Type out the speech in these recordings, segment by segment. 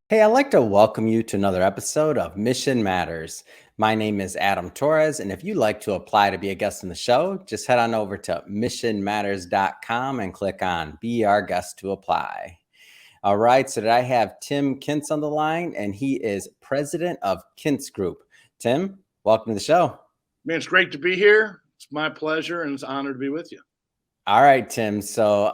Hey, I'd like to welcome you to another episode of Mission Matters. My name is Adam Torres, and if you'd like to apply to be a guest on the show, just head on over to missionmatters.com and click on Be Our Guest to apply. All right, so today I have Tim Kintz on the line, and he is president of Kintz Group. Tim, welcome to the show. Man, it's great to be here. It's my pleasure, and it's an honor to be with you. All right, Tim. So,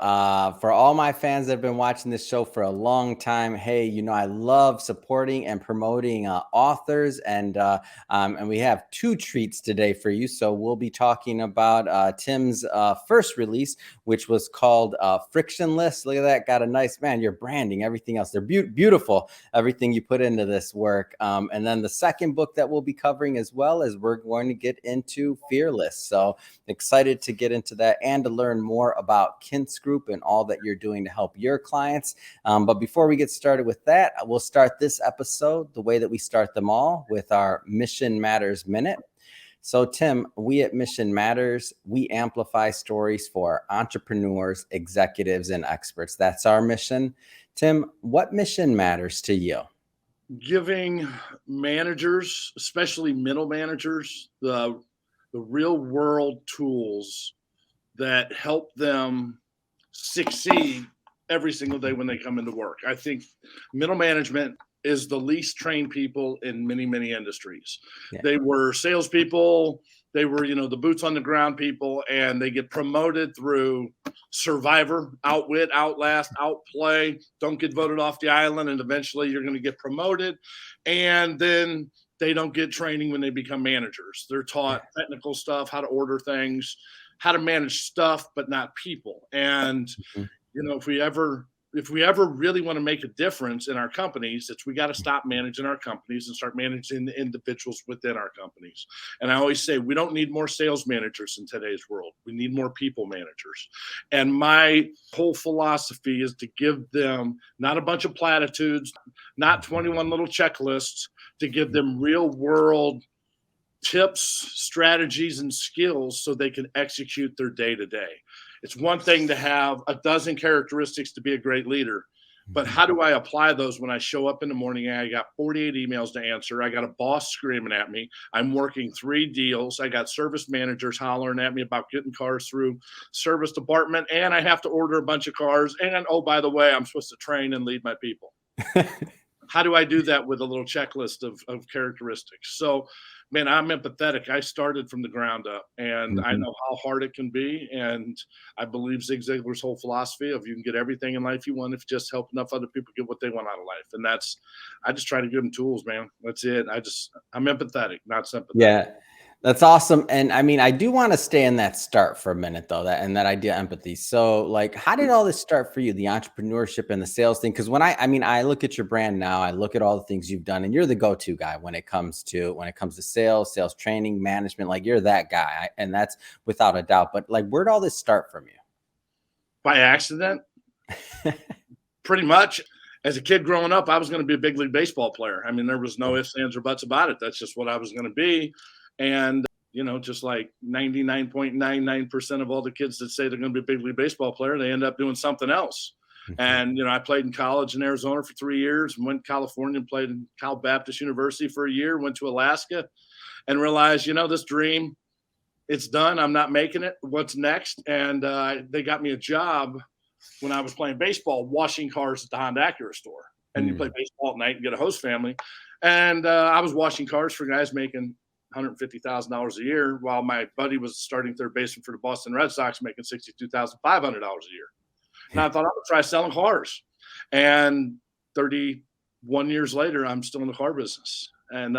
for all my fans that have been watching this show for a long time, hey, I love supporting and promoting authors, and we have two treats today for you. So, we'll be talking about Tim's first release, which was called Frictionless. Look at that! Got a nice your branding, everything else. They're beautiful. Everything you put into this work, and then the second book that we'll be covering as well is we're going to get into Fearless. So, excited to get into that and to learn more about Kintz Group and all that you're doing to help your clients. But before we get started with that, we'll start this episode the way that we start them all, with our Mission Matters Minute. So, Tim, we at Mission Matters, we amplify stories for entrepreneurs, executives, and experts. That's our mission. Tim, what mission matters to you? Giving managers, especially middle managers, the real world tools that help them succeed every single day when they come into work. I think middle management is the least trained people in many, many industries. Yeah. They were salespeople, they were, the boots on the ground people, and they get promoted through survivor, outwit, outlast, outplay, don't get voted off the island, and eventually you're going to get promoted. And then they don't get training when they become managers. They're taught technical stuff, how to order things, how to manage stuff, but not people. And, if we ever really want to make a difference in our companies, we got to stop managing our companies and start managing the individuals within our companies. And I always say, we don't need more sales managers in today's world. We need more people managers. And my whole philosophy is to give them not a bunch of platitudes, not 21 little checklists, to give them real world tips, strategies, and skills so they can execute their day-to-day. It's one thing to have a dozen characteristics to be a great leader, but how do I apply those when I show up in the morning and I got 48 emails to answer? I got a boss screaming at me. I'm working 3 deals. I got service managers hollering at me about getting cars through service department, and I have to order a bunch of cars. And, oh, by the way, I'm supposed to train and lead my people. How do I do that with a little checklist of characteristics? So, man, I'm empathetic. I started from the ground up, and I know how hard it can be. And I believe Zig Ziglar's whole philosophy of you can get everything in life you want if you just help enough other people get what they want out of life. And I just try to give them tools, man. That's it. I'm empathetic, not sympathetic. Yeah. That's awesome. And I do want to stay in that start for a minute, though, that idea of empathy. So, how did all this start for you, the entrepreneurship and the sales thing? Because when I look at your brand now, I look at all the things you've done, and you're the go-to guy when it comes to sales training, management. You're that guy, and that's without a doubt. But where'd all this start from you? By accident, pretty much. As a kid growing up, I was going to be a big league baseball player. There was no ifs, ands, or buts about it. That's just what I was going to be. And, just like 99.99% of all the kids that say they're going to be a big league baseball player, they end up doing something else. And, I played in college in Arizona for 3 years, went to California and played in Cal Baptist University for a year, went to Alaska and realized, this dream, it's done. I'm not making it. What's next? And they got me a job when I was playing baseball, washing cars at the Honda Acura store. And you play baseball at night and get a host family. And I was washing cars for guys making $150,000 a year, while my buddy was starting third baseman for the Boston Red Sox making $62,500 a year. And I thought, I'm going to try selling cars. And 31 years later, I'm still in the car business. And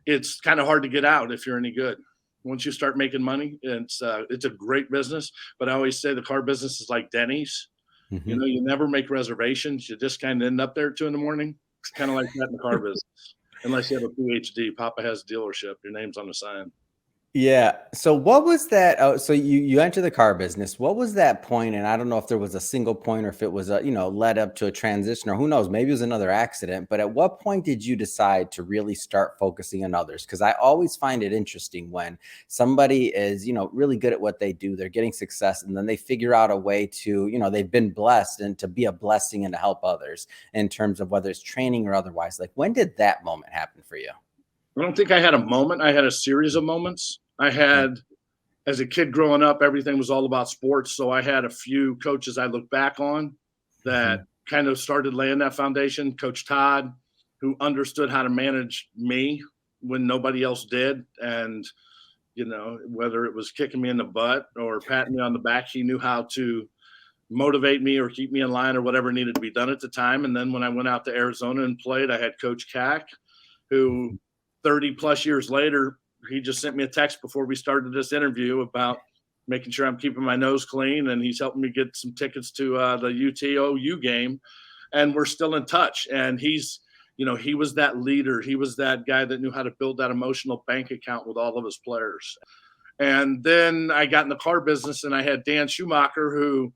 it's kind of hard to get out if you're any good. Once you start making money, it's a great business. But I always say the car business is like Denny's. You never make reservations. You just kind of end up there at 2 a.m. It's kind of like that in the car business. Unless you have a PhD, Papa has a dealership. Your name's on the sign. Yeah. So what was that? Oh, so you entered the car business. What was that point? And I don't know if there was a single point or if it was a, led up to a transition or who knows, maybe it was another accident. But at what point did you decide to really start focusing on others? Because I always find it interesting when somebody is, really good at what they do, they're getting success, and then they figure out a way to, they've been blessed and to be a blessing and to help others in terms of whether it's training or otherwise. Like when did that moment happen for you? I don't think I had a moment. I had a series of moments. I had, as a kid growing up, everything was all about sports. So I had a few coaches I look back on that kind of started laying that foundation. Coach Todd, who understood how to manage me when nobody else did. And, whether it was kicking me in the butt or patting me on the back, he knew how to motivate me or keep me in line or whatever needed to be done at the time. And then when I went out to Arizona and played, I had Coach Cack, who 30 plus years later, he just sent me a text before we started this interview about making sure I'm keeping my nose clean. And he's helping me get some tickets to the UTOU game. And we're still in touch. And he's, he was that leader. He was that guy that knew how to build that emotional bank account with all of his players. And then I got in the car business and I had Dan Schumacher, who,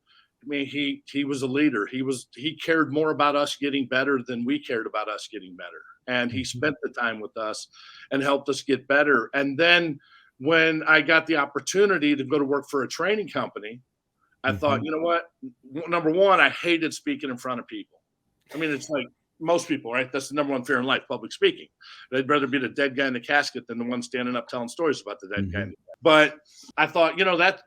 he was a leader. He cared more about us getting better than we cared about us getting better. And he spent the time with us and helped us get better. And then when I got the opportunity to go to work for a training company, I thought, you know what? Number one, I hated speaking in front of people. I mean, it's like most people, right? That's the number one fear in life, public speaking. They'd rather be the dead guy in the casket than the one standing up telling stories about the dead guy. But I thought, that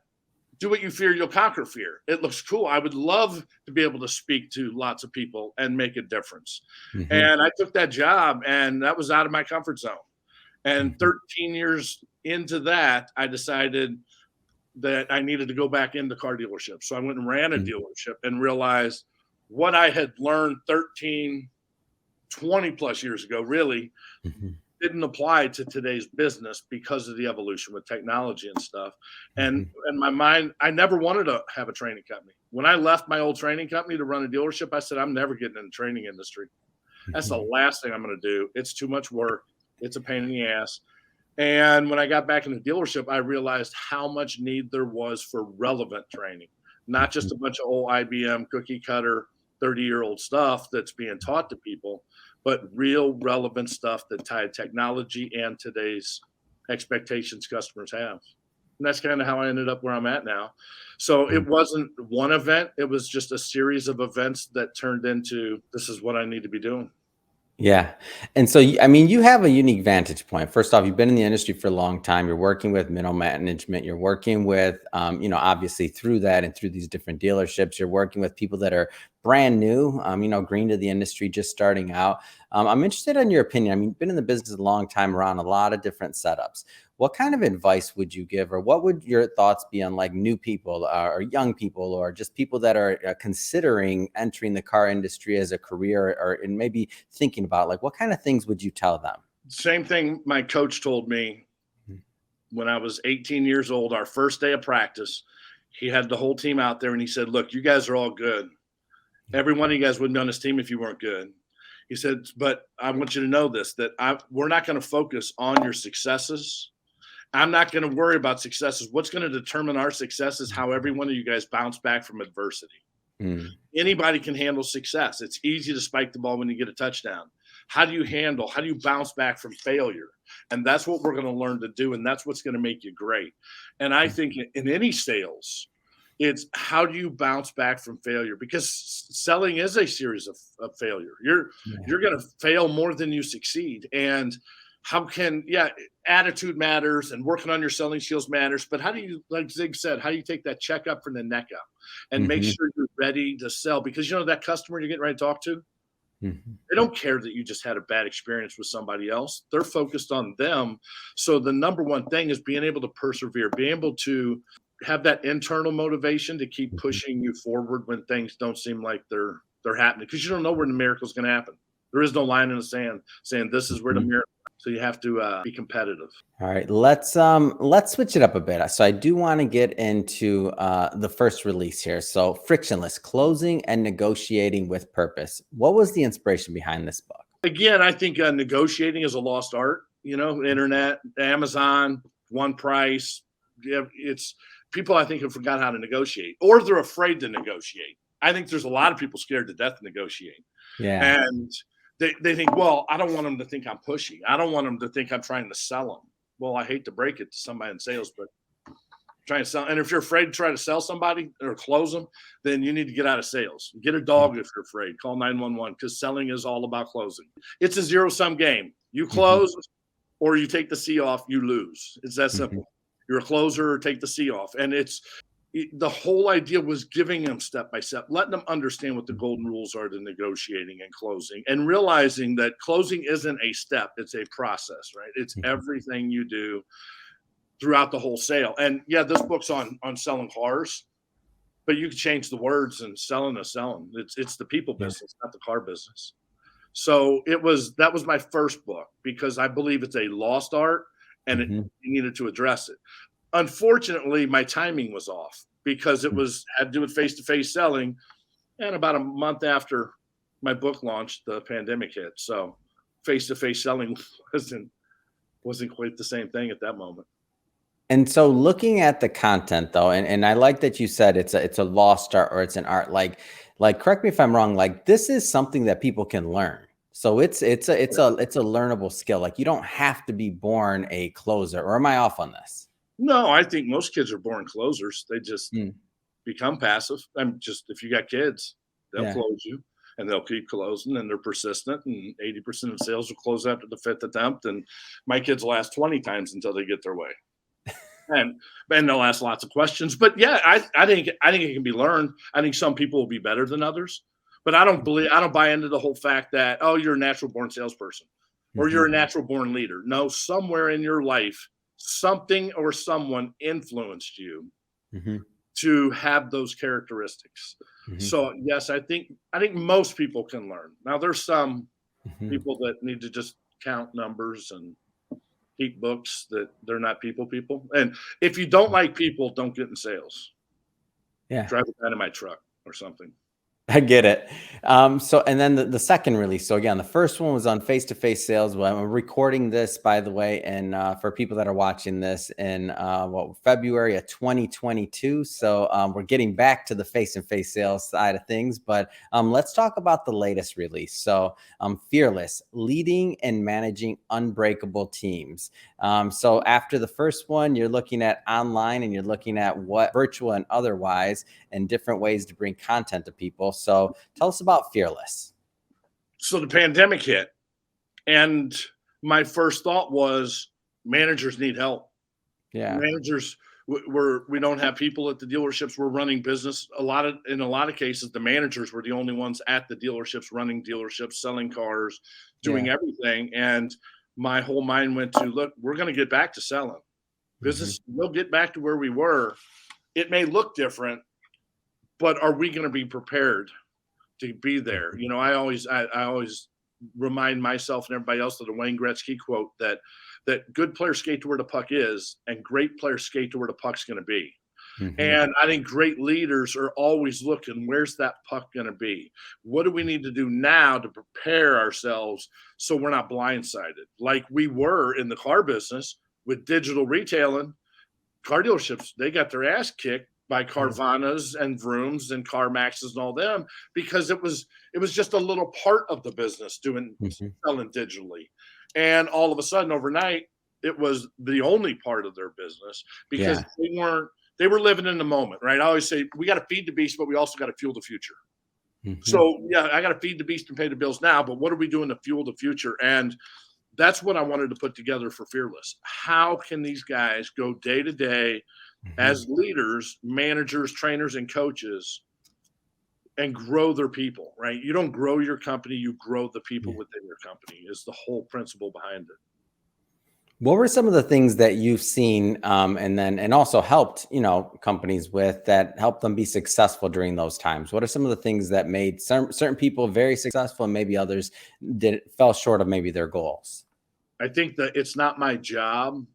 do what you fear, you'll conquer fear. It looks cool. I would love to be able to speak to lots of people and make a difference. And I took that job, and that was out of my comfort zone. And 13 years into that, I decided that I needed to go back into car dealerships. So I went and ran a dealership and realized what I had learned 13, 20 plus years ago really didn't apply to today's business because of the evolution with technology and stuff. And in my mind, I never wanted to have a training company. When I left my old training company to run a dealership, I said, I'm never getting in the training industry. That's the last thing I'm going to do. It's too much work. It's a pain in the ass. And when I got back in the dealership, I realized how much need there was for relevant training, not just a bunch of old IBM cookie cutter 30-year-old stuff that's being taught to people, but real relevant stuff that tied technology and today's expectations customers have. And that's kind of how I ended up where I'm at now. So it wasn't one event. It was just a series of events that turned into, this is what I need to be doing. Yeah. And so, you have a unique vantage point. First off, you've been in the industry for a long time. You're working with middle management. You're working with, obviously through that and through these different dealerships, you're working with people that are brand new, green to the industry, just starting out. I'm interested in your opinion. You've been in the business a long time, around a lot of different setups. What kind of advice would you give, or what would your thoughts be on like new people or young people, or just people that are considering entering the car industry as a career, or and maybe thinking about like what kind of things would you tell them? Same thing my coach told me when I was 18 years old, our first day of practice. He had the whole team out there and he said, look, you guys are all good. Every one of you guys wouldn't be on this team if you weren't good. He said, but I want you to know this, that we're not going to focus on your successes. I'm not going to worry about successes. What's going to determine our success is how every one of you guys bounce back from adversity. Anybody can handle success. It's easy to spike the ball when you get a touchdown. How do you bounce back from failure? And that's what we're going to learn to do. And that's what's going to make you great. And I think in any sales, it's how do you bounce back from failure? Because selling is a series of failure. You're going to fail more than you succeed. And attitude matters and working on your selling skills matters. But how do you, like Zig said, how do you take that check up from the neck up and make sure you're ready to sell? Because that customer you're getting ready to talk to, they don't care that you just had a bad experience with somebody else. They're focused on them. So the number one thing is being able to persevere, being able to have that internal motivation to keep pushing you forward when things don't seem like they're happening, because you don't know where the miracle is going to happen. There is no line in the sand saying this is where the miracle. So you have to be competitive. All right, let's switch it up a bit. So I do want to get into the first release here. So frictionless, closing and negotiating with purpose. What was the inspiration behind this book? Again, I think negotiating is a lost art. Internet, Amazon, one price. Yeah, it's people I think have forgot how to negotiate, or they're afraid to negotiate. I think there's a lot of people scared to death to negotiate. Yeah. And they think, well, I don't want them to think I'm pushy. I don't want them to think I'm trying to sell them. Well, I hate to break it to somebody in sales, but trying to sell. And if you're afraid to try to sell somebody or close them, then you need to get out of sales. Get a dog if you're afraid. Call 911 because selling is all about closing. It's a zero-sum game. You close or you take the C off, you lose. It's that simple. You're a closer or take the C off. And the whole idea was giving them step by step, letting them understand what the golden rules are to negotiating and closing, and realizing that closing isn't a step, it's a process, right? It's everything you do throughout the whole sale. And yeah, this book's on selling cars, but you can change the words, and selling is selling. It's the people business, not the car business. So that was my first book, because I believe it's a lost art, and you needed to address it. Unfortunately, my timing was off, because it had to do with face-to-face selling. And about a month after my book launched, the pandemic hit. So face-to-face selling wasn't quite the same thing at that moment. And so looking at the content though, and I like that you said it's a lost art, or it's an art, like correct me if I'm wrong, like this is something that people can learn. So it's a learnable skill. Like you don't have to be born a closer, or am I off on this? No, I think most kids are born closers. They just become passive. If you got kids, they'll close you, and they'll keep closing, and they're persistent, and 80% of sales will close after the 5th attempt. And my kids last 20 times until they get their way. And they'll ask lots of questions. But yeah, I think it can be learned. I think some people will be better than others. But I don't buy into the whole fact that, oh, you're a natural born salesperson, or you're a natural born leader. No, somewhere in your life, something or someone influenced you to have those characteristics. So yes, I think most people can learn. Now there's some people that need to just count numbers and keep books, that they're not people. And if you don't like people, don't get in sales. Drive a dynamite truck or something. I get it. So, and then the second release. So again, the first one was on face-to-face sales. Well, I'm recording this, by the way, and for people that are watching this in February of 2022. So we're getting back to the face-to-face sales side of things, but let's talk about the latest release. So Fearless, leading and managing unbreakable teams. So after the first one, you're looking at online, and you're looking at what virtual and otherwise, and different ways to bring content to people. So tell us about Fearless. So the pandemic hit, and my first thought was managers need help. Yeah. Managers, we don't have people at the dealerships. We're running business. In a lot of cases, the managers were the only ones at the dealerships, running dealerships, selling cars, doing everything. And my whole mind went to, look, we're going to get back to selling. Business, we'll get back to where we were. It may look different, but are we going to be prepared to be there? You know, I always remind myself and everybody else of the Wayne Gretzky quote that good players skate to where the puck is, and great players skate to where the puck's going to be. And I think great leaders are always looking, where's that puck going to be? What do we need to do now to prepare ourselves so we're not blindsided like we were in the car business with digital retailing? Car dealerships, they got their ass kicked by Carvanas and Vrooms and CarMaxes and all them, because it was just a little part of the business selling digitally. And all of a sudden overnight, it was the only part of their business, because they were living in the moment, right? I always say we got to feed the beast, but we also got to fuel the future. So yeah, I got to feed the beast and pay the bills now, but what are we doing to fuel the future? And that's what I wanted to put together for Fearless. How can these guys go day to day as leaders, managers, trainers, and coaches, and grow their people, right? You don't grow your company, you grow the people within your company, is the whole principle behind it. What were some of the things that you've seen and also helped, companies with, that helped them be successful during those times? What are some of the things that made certain people very successful, and maybe others fell short of maybe their goals? I think that it's not my job.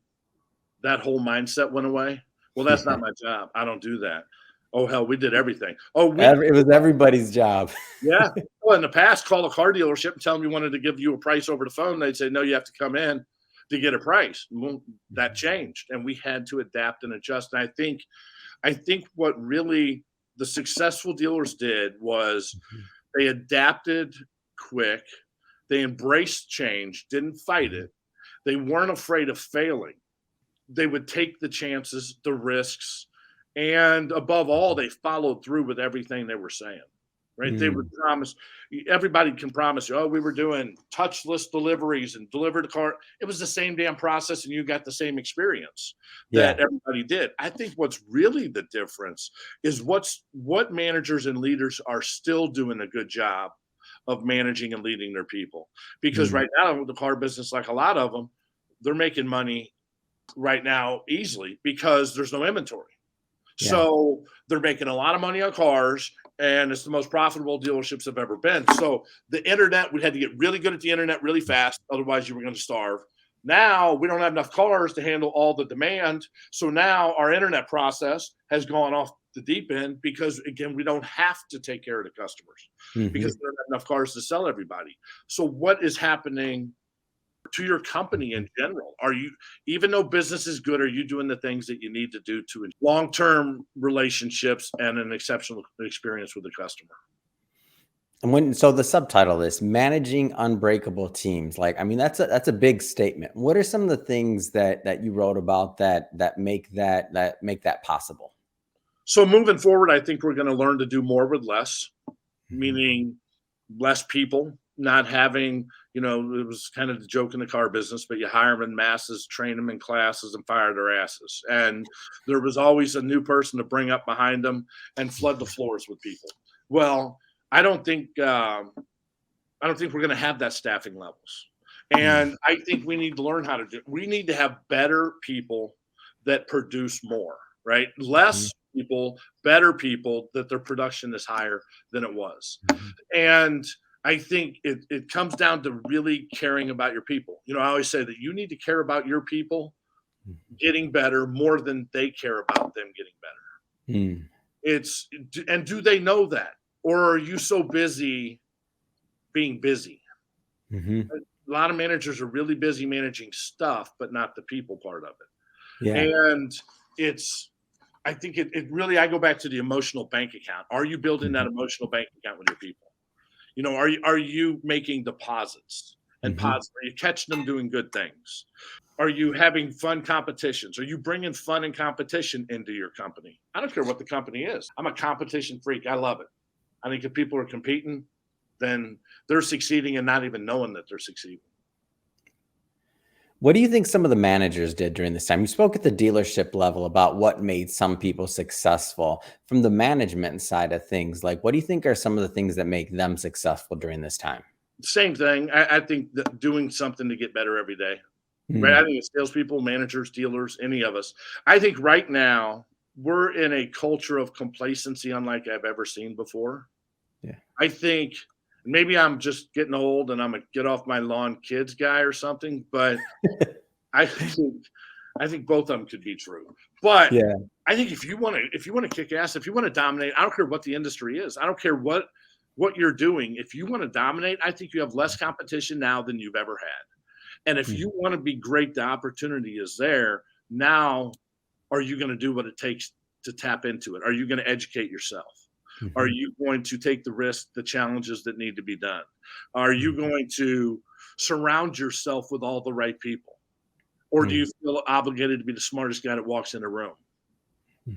That whole mindset went away. Well, that's not my job. I don't do that. Oh, hell, we did everything. It was everybody's job. Yeah. Well, in the past, call a car dealership and tell them you wanted to give you a price over the phone. They'd say, no, you have to come in. to get a price. Well, that changed, and we had to adapt and adjust. And I think what really the successful dealers did was they adapted quick, they embraced change, didn't fight it. They weren't afraid of failing. They would take the chances, the risks, and above all, they followed through with everything they were saying. Right? They would promise. Everybody can promise you, oh, we were doing touchless deliveries and delivered a car. It was the same damn process, and you got the same experience that everybody did. I think what's really the difference is what managers and leaders are still doing a good job of managing and leading their people. Because right now, with the car business, like a lot of them, they're making money right now easily because there's no inventory. So they're making a lot of money on cars, and it's the most profitable dealerships have ever been. So the internet, we had to get really good at the internet really fast. Otherwise, you were going to starve. Now we don't have enough cars to handle all the demand. So now our internet process has gone off the deep end because, again, we don't have to take care of the customers because there aren't enough cars to sell everybody. So what is happening to your company in general? Are you, even though business is good, are you doing the things that you need to do to long-term relationships and an exceptional experience with the customer? And so the subtitle is managing unbreakable teams. Like, I mean, that's a big statement. What are some of the things that you wrote about that make that possible? So moving forward, I think we're going to learn to do more with less, meaning less people, not having, it was kind of the joke in the car business, but you hire them in masses, train them in classes, and fire their asses. And there was always a new person to bring up behind them and flood the floors with people. Well, I don't think we're going to have that staffing levels. And I think we need to learn how to we need to have better people that produce more, right? Less people, better people, that their production is higher than it was. And I think it comes down to really caring about your people. I always say that you need to care about your people getting better more than they care about them getting better. And do they know that? Or are you so busy being busy? A lot of managers are really busy managing stuff, but not the people part of it. And I think it really, I go back to the emotional bank account. Are you building that emotional bank account with your people? Are you making deposits and posits? Are you catching them doing good things? Are you having fun competitions? Are you bringing fun and competition into your company? I don't care what the company is. I'm a competition freak. I love it. I think if people are competing, then they're succeeding and not even knowing that they're succeeding. What do you think some of the managers did during this time? You spoke at the dealership level about what made some people successful. From the management side of things, like, what do you think are some of the things that make them successful during this time? Same thing. I think that doing something to get better every day. Right? I think it's salespeople, managers, dealers, any of us. I think right now we're in a culture of complacency unlike I've ever seen before. I think maybe I'm just getting old and I'm a get off my lawn kids guy or something, but I think both of them could be true. But I think if you want to kick ass, if you want to dominate, I don't care what the industry is. I don't care what you're doing. If you want to dominate, I think you have less competition now than you've ever had. And if you want to be great, the opportunity is there. Now, are you going to do what it takes to tap into it? Are you going to educate yourself? Are you going to take the risk, the challenges that need to be done? Are you going to surround yourself with all the right people? Or do you feel obligated to be the smartest guy that walks in a room?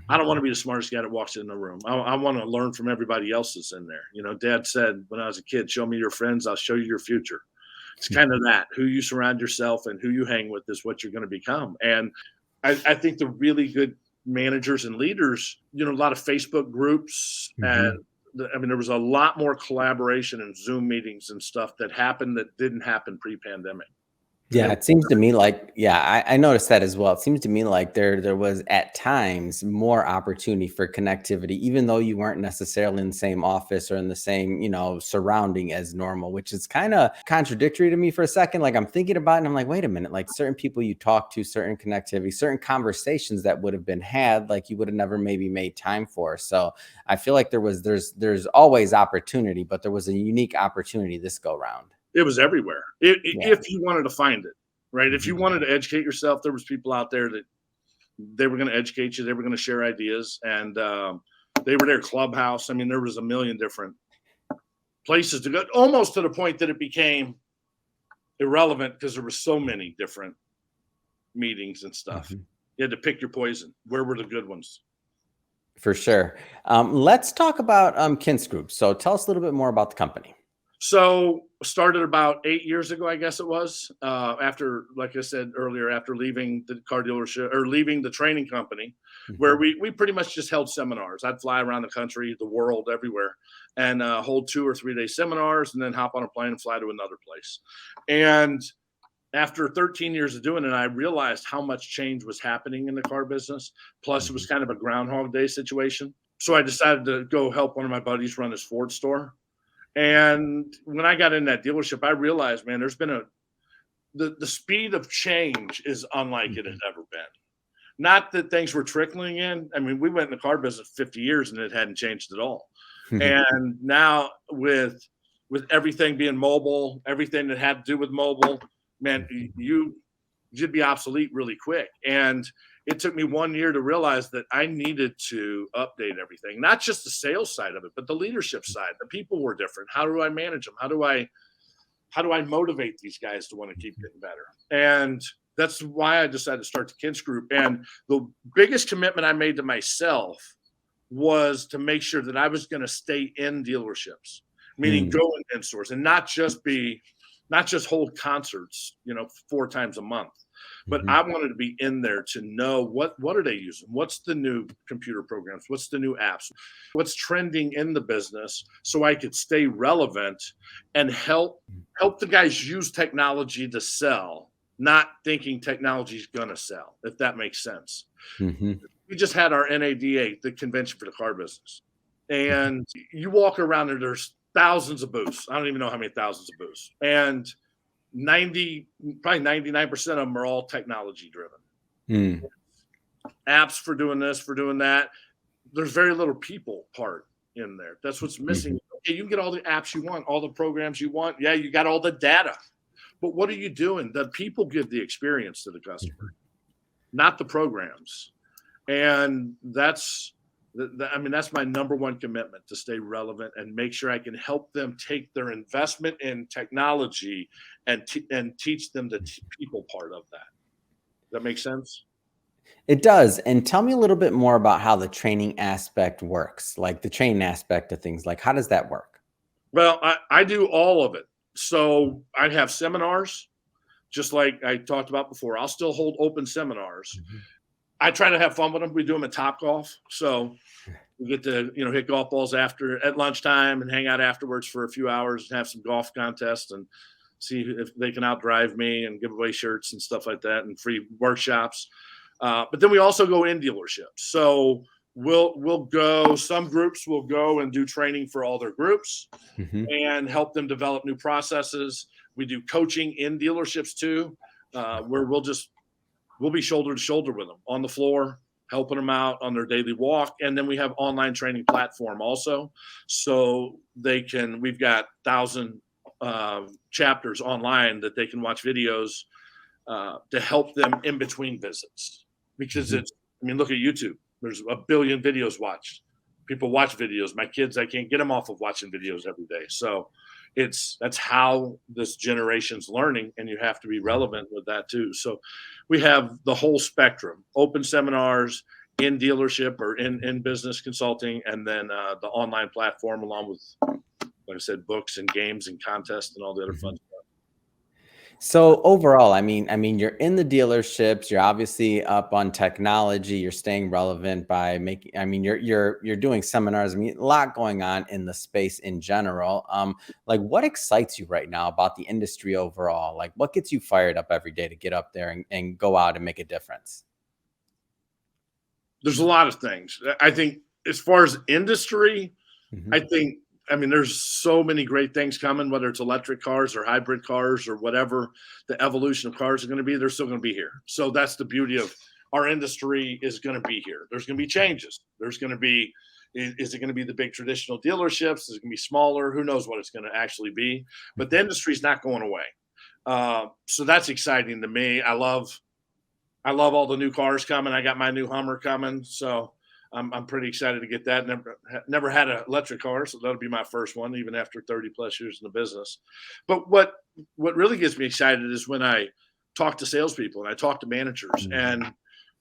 I don't want to be the smartest guy that walks in the room. I want to learn from everybody else that's in there. Dad said when I was a kid, show me your friends, I'll show you your future. It's kind of that. Who you surround yourself and who you hang with is what you're going to become. And I think the really good managers and leaders, a lot of Facebook groups, and there was a lot more collaboration and Zoom meetings and stuff that happened that didn't happen pre-pandemic. Yeah, it seems to me like, I noticed that as well. It seems to me like there was at times more opportunity for connectivity, even though you weren't necessarily in the same office or in the same, surrounding as normal, which is kind of contradictory to me for a second. Like, I'm thinking about it and I'm like, wait a minute, like certain people you talk to, certain connectivity, certain conversations that would have been had, like you would have never maybe made time for. So I feel like there's always opportunity, but there was a unique opportunity this go round. It was everywhere if you wanted to find it, right? If you wanted to educate yourself, there was people out there that they were going to educate you. They were going to share ideas, and they were their clubhouse. I mean, there was a million different places to go, almost to the point that it became irrelevant because there were so many different meetings and stuff. You had to pick your poison. Where were the good ones? For sure. Let's talk about Kintz Group. So tell us a little bit more about the company. So started about 8 years ago, I guess it was, after, like I said earlier, after leaving the car dealership or leaving the training company, where we pretty much just held seminars. I'd fly around the country, the world, everywhere, and hold 2 or 3 day seminars, and then hop on a plane and fly to another place. And after 13 years of doing it, I realized how much change was happening in the car business. Plus, it was kind of a Groundhog Day situation. So I decided to go help one of my buddies run his Ford store. And when I got in that dealership, I realized, man, there's been the speed of change is unlike it had ever been. Not that things were trickling in. I mean, we went in the car business 50 years and it hadn't changed at all. And now with everything being mobile, everything that had to do with mobile, man, you'd be obsolete really quick. And it took me 1 year to realize that I needed to update everything, not just the sales side of it, but the leadership side. The people were different. How do I manage them? How do I motivate these guys to want to keep getting better? And that's why I decided to start the Kintz Group. And the biggest commitment I made to myself was to make sure that I was going to stay in dealerships, meaning go in stores and not just hold concerts, 4 times a month. But I wanted to be in there to know what are they using? What's the new computer programs? What's the new apps? What's trending in the business, so I could stay relevant and help the guys use technology to sell, not thinking technology is going to sell, if that makes sense. We just had our NADA, the convention for the car business. And you walk around and there's thousands of booths. I don't even know how many thousands of booths. And probably 99% of them are all technology driven. Apps for doing this, for doing that. There's very little people part in there. That's what's missing. Okay, you can get all the apps you want, all the programs you want. Yeah, you got all the data. But what are you doing? The people give the experience to the customer, not the programs. And that's my number one commitment, to stay relevant and make sure I can help them take their investment in technology and teach them the people part of that. Does that make sense? It does. And tell me a little bit more about how the training aspect works, like the training aspect of things. Like, how does that work? Well, I do all of it. So I have seminars, just like I talked about before. I'll still hold open seminars. I try to have fun with them. We do them at Topgolf. So we get to, hit golf balls at lunchtime and hang out afterwards for a few hours and have some golf contests and see if they can outdrive me and give away shirts and stuff like that and free workshops. But then we also go in dealerships. So we'll go, some groups will go and do training for all their groups and help them develop new processes. We do coaching in dealerships too, where we'll be shoulder to shoulder with them on the floor, helping them out on their daily walk. And then we have online training platform also. So we've got 1,000 chapters online that they can watch videos to help them in between visits. Because look at YouTube. There's 1 billion videos watched. People watch videos. My kids, I can't get them off of watching videos every day. So that's how this generation's learning, and you have to be relevant with that too. So we have the whole spectrum: open seminars, in dealership or in business consulting, and then the online platform, along with, like I said, books and games and contests and all the other fun stuff. So overall, I mean, you're in the dealerships, you're obviously up on technology, you're staying relevant by you're doing seminars. A lot going on in the space in general. Like, what excites you right now about the industry overall? Like, what gets you fired up every day to get up there and go out and make a difference? There's a lot of things. I think as far as industry, there's so many great things coming, whether it's electric cars or hybrid cars or whatever the evolution of cars are going to be. They're still going to be here. So that's the beauty of our industry, is going to be here. There's going to be changes. There's going to be, is it going to be the big traditional dealerships? Is it going to be smaller? Who knows what it's going to actually be? But the industry is not going away. So that's exciting to me. I love all the new cars coming. I got my new Hummer coming, so I'm pretty excited to get that. Never had an electric car, so that'll be my first one, even after 30 plus years in the business. But what really gets me excited is when I talk to salespeople and I talk to managers, and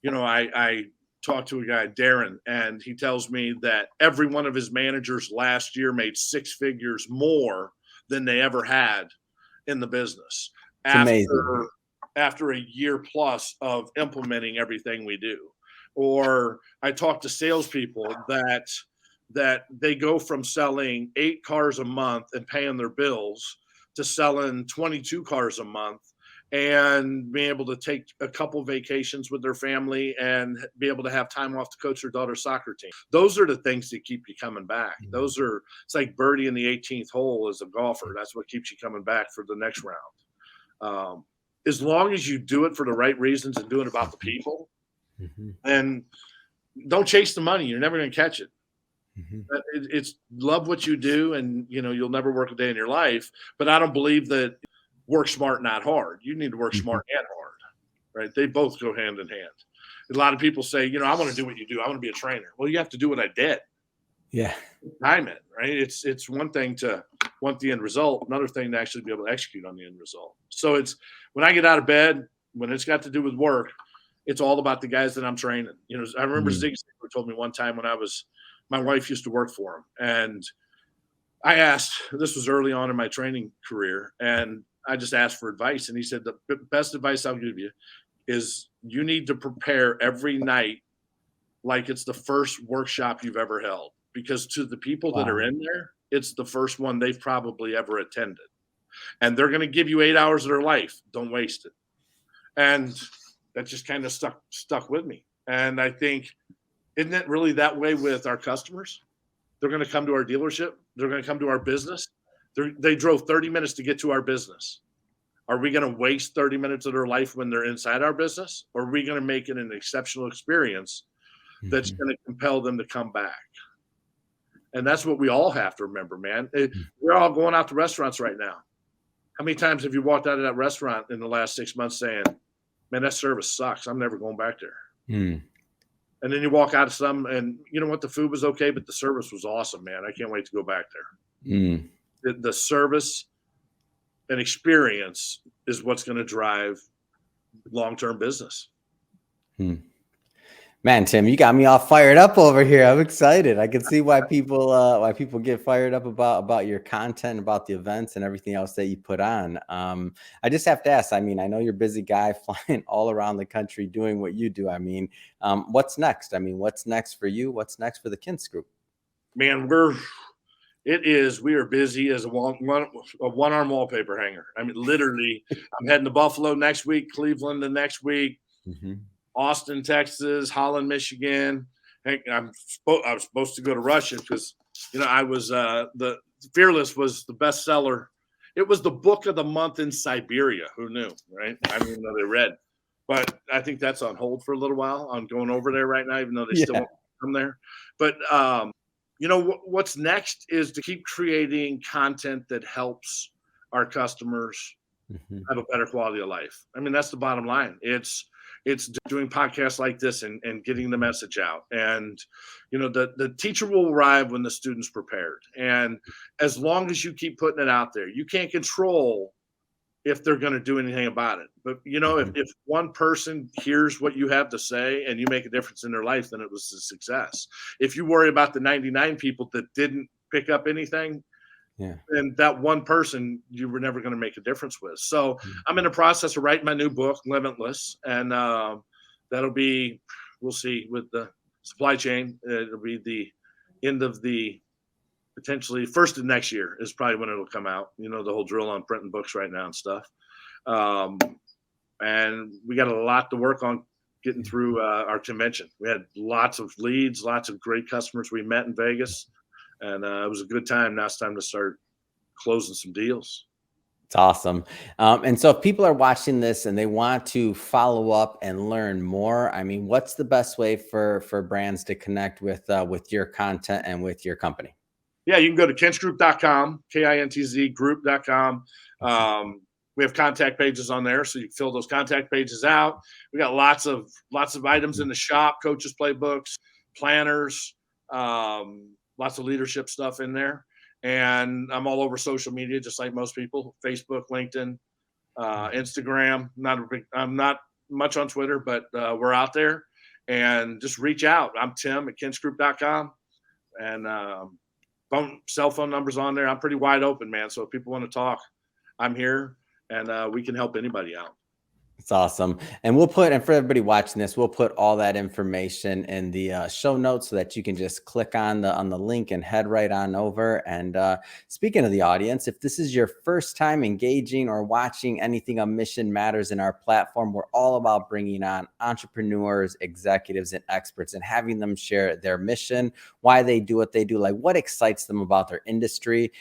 I talked to a guy, Darren, and he tells me that every one of his managers last year made 6 figures more than they ever had in the business It's amazing. after a year plus of implementing everything we do. Or I talk to salespeople that they go from selling 8 cars a month and paying their bills to selling 22 cars a month and being able to take a couple vacations with their family and be able to have time off to coach their daughter's soccer team. Those are the things that keep you coming back. It's like birdie in the 18th hole as a golfer. That's what keeps you coming back for the next round. As long as you do it for the right reasons and do it about the people, and don't chase the money, you're never going to catch it. It's love what you do, and you'll never work a day in your life. But I don't believe that work smart, not hard. You need to work smart and hard, right? They both go hand in hand. A lot of people say, I want to do what you do. I want to be a trainer. Well, you have to do what I did. Yeah. Time it, right? It's one thing to want the end result, another thing to actually be able to execute on the end result. So it's when I get out of bed, when it's got to do with work, it's all about the guys that I'm training. I remember Zig Ziglar told me one time when my wife used to work for him, and I asked, this was early on in my training career, and I just asked for advice. And he said, the best advice I'll give you is you need to prepare every night like it's the first workshop you've ever held, because to the people that are in there, it's the first one they've probably ever attended. And they're going to give you 8 hours of their life. Don't waste it. And that just kind of stuck with me. And I think, isn't it really that way with our customers? They're going to come to our dealership. They're going to come to our business. They drove 30 minutes to get to our business. Are we going to waste 30 minutes of their life when they're inside our business? Or are we going to make it an exceptional experience that's going to compel them to come back? And that's what we all have to remember, man. We're all going out to restaurants right now. How many times have you walked out of that restaurant in the last 6 months saying, man, that service sucks. I'm never going back there. And then you walk out of some, and you know what? The food was okay, but the service was awesome, man. I can't wait to go back there. The service and experience is what's going to drive long-term business. Man, Tim, you got me all fired up over here. I'm excited. I can see why people get fired up about your content, about the events and everything else that you put on. I just have to ask, I know you're a busy guy flying all around the country doing what you do. What's next? What's next for you? What's next for the Kintz Group? Man, we are busy as a one-arm wallpaper hanger. Literally, I'm heading to Buffalo next week, Cleveland the next week, Austin, Texas, Holland, Michigan. I was supposed to go to Russia because, I was the Fearless was the bestseller. It was the book of the month in Siberia. Who knew, right? I didn't even know they read. But I think that's on hold for a little while. I'm going over there right now, even though they still won't come there. But what's next is to keep creating content that helps our customers have a better quality of life. That's the bottom line. It's doing podcasts like this and getting the message out. And, the teacher will arrive when the student's prepared. And as long as you keep putting it out there, you can't control if they're going to do anything about it. But, if one person hears what you have to say and you make a difference in their life, then it was a success. If you worry about the 99 people that didn't pick up anything, and that one person you were never going to make a difference with. So I'm in the process of writing my new book, Limitless. And that'll be, we'll see with the supply chain. It'll be the end of the potentially first of next year is probably when it'll come out. The whole drill on printing books right now and stuff. And we got a lot to work on getting through our convention. We had lots of leads, lots of great customers we met in Vegas. And it was a good time. Now it's time to start closing some deals. It's awesome. And so if people are watching this and they want to follow up and learn more, what's the best way for brands to connect with your content and with your company? Yeah, you can go to kintzgroup.com, KINTZ group.com. We have contact pages on there, so you can fill those contact pages out. We got lots of items in the shop, coaches playbooks, planners, lots of leadership stuff in there. And I'm all over social media, just like most people: Facebook, LinkedIn, Instagram. I'm not much on Twitter, but we're out there. And just reach out. I'm Tim at KintzGroup.com, and cell phone numbers on there. I'm pretty wide open, man. So if people want to talk, I'm here, and we can help anybody out. It's awesome. And for everybody watching this, we'll put all that information in the show notes so that you can just click on the link and head right on over. And speaking of the audience, if this is your first time engaging or watching anything on Mission Matters in our platform, we're all about bringing on entrepreneurs, executives, and experts and having them share their mission, why they do what they do, like what excites them about their industry.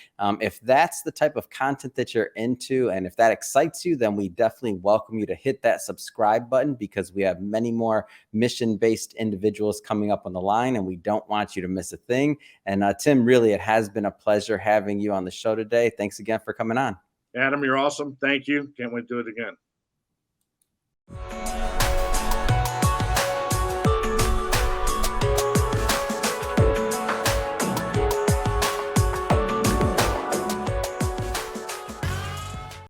If that's the type of content that you're into, and if that excites you, then we definitely welcome you to hit that subscribe button, because we have many more mission-based individuals coming up on the line, and we don't want you to miss a thing. And Tim, really, it has been a pleasure having you on the show today. Thanks again for coming on. Adam, you're awesome. Thank you. Can't wait to do it again.